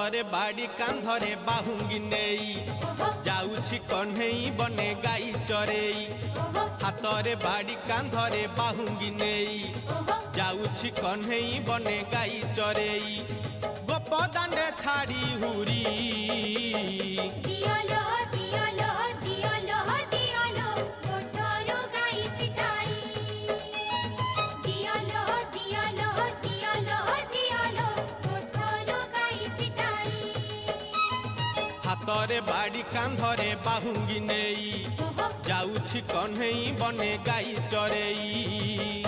हाथरे बाड़ी कांधरे बाहुंगी नेई जाउछि कन्हई बने गाई चरेई। हाथरे बाड़ी कांधरे बाहुंगी नेई जाउछि कन्हई बने गाई चरेई। गोप दांडे छाड़ी हुरी दियालो दियालो दियालो दियालो कोठरो गाई पिटाई। दियालो दियालो दियालो दियालो कोठरो गाई पिटाई। हाथरे बाड़ी कांधरे बाहुंगी नेई जाउछि कन्हई बने गाई चरेई।